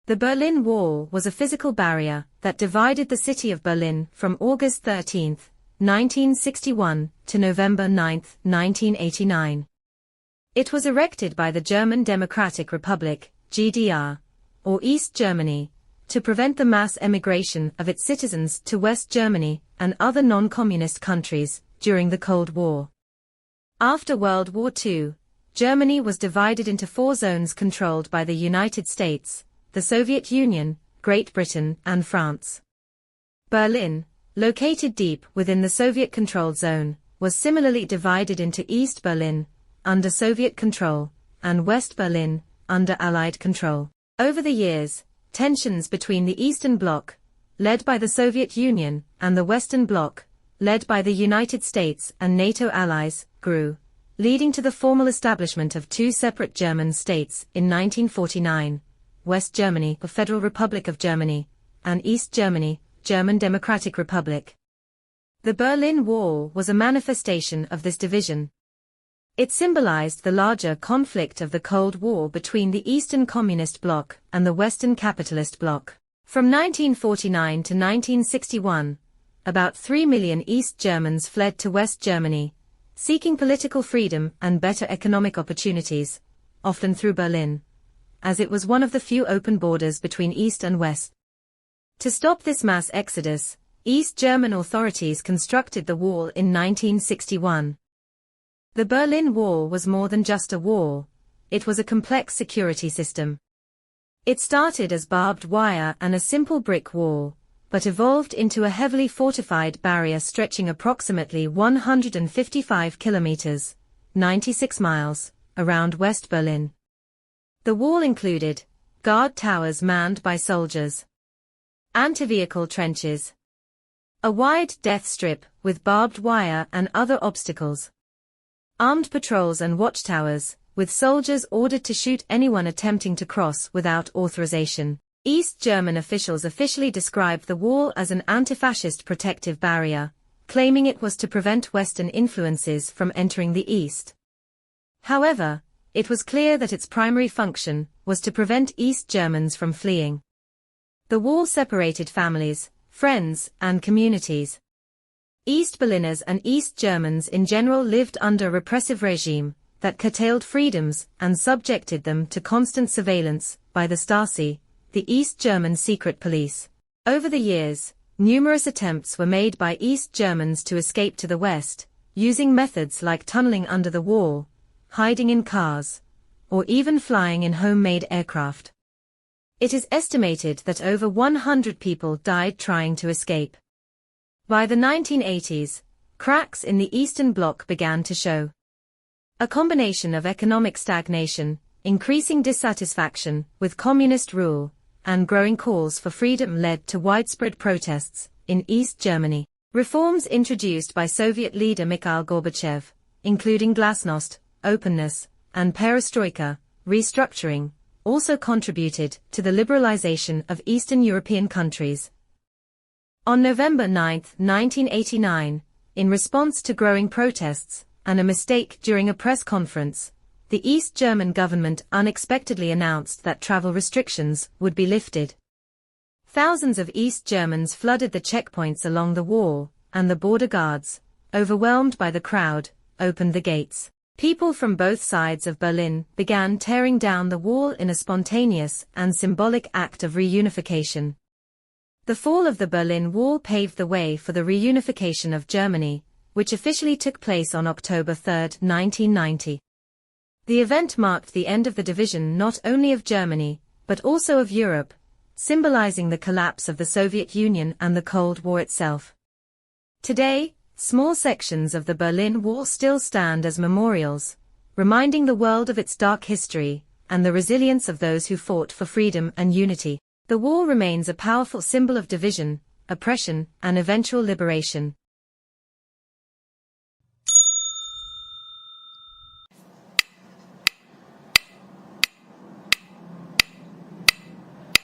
The Berlin Wall was a physical barrier that divided the city of Berlin from August 13, 1961 to November 9, 1989. It was erected by the German Democratic Republic, GDR, or East Germany, to prevent the mass emigration of its citizens to West Germany and other non-communist countries during the Cold War. After World War II, Germany was divided into 4 zones controlled by the United States, the Soviet Union, Great Britain, and France. Berlin, located deep within the Soviet-controlled zone, was similarly divided into East Berlin, under Soviet control, and West Berlin, under Allied control. Over the years, tensions between the Eastern Bloc, led by the Soviet Union, and the Western Bloc, led by the United States and NATO allies, grew, leading to the formal establishment of 2 separate German states in 1949. West Germany, the Federal Republic of Germany, and East Germany, German Democratic Republic. The Berlin Wall was a manifestation of this division. It symbolized the larger conflict of the Cold War between the Eastern Communist Bloc and the Western Capitalist Bloc. From 1949 to 1961, about 3 million East Germans fled to West Germany, seeking political freedom and better economic opportunities, often through Berlin, as it was one of the few open borders between East and West. To stop this mass exodus, East German authorities constructed the wall in 1961. The Berlin Wall was more than just a wall, it was a complex security system. It started as barbed wire and a simple brick wall, but evolved into a heavily fortified barrier stretching approximately 155 kilometers, 96 miles, around West Berlin. The wall included guard towers manned by soldiers, anti-vehicle trenches, a wide death strip with barbed wire and other obstacles, armed patrols and watchtowers, with soldiers ordered to shoot anyone attempting to cross without authorization. East German officials officially described the wall as an anti-fascist protective barrier, claiming it was to prevent Western influences from entering the East. However, it was clear that its primary function was to prevent East Germans from fleeing. The wall separated families, friends, and communities. East Berliners and East Germans in general lived under a repressive regime that curtailed freedoms and subjected them to constant surveillance by the Stasi, the East German secret police. Over the years, numerous attempts were made by East Germans to escape to the West, using methods like tunneling under the wall, hiding in cars, or even flying in homemade aircraft. It is estimated that over 100 people died trying to escape. By the 1980s, cracks in the Eastern Bloc began to show. A combination of economic stagnation, increasing dissatisfaction with communist rule, and growing calls for freedom led to widespread protests in East Germany. Reforms introduced by Soviet leader Mikhail Gorbachev, including glasnost, openness, and perestroika, restructuring, also contributed to the liberalization of Eastern European countries. On November 9, 1989, in response to growing protests and a mistake during a press conference, the East German government unexpectedly announced that travel restrictions would be lifted. Thousands of East Germans flooded the checkpoints along the wall, and the border guards, overwhelmed by the crowd, opened the gates. People from both sides of Berlin began tearing down the wall in a spontaneous and symbolic act of reunification. The fall of the Berlin Wall paved the way for the reunification of Germany, which officially took place on October 3, 1990. The event marked the end of the division not only of Germany, but also of Europe, symbolizing the collapse of the Soviet Union and the Cold War itself. Today, small sections of the Berlin Wall still stand as memorials, reminding the world of its dark history and the resilience of those who fought for freedom and unity. The wall remains a powerful symbol of division, oppression, and eventual liberation.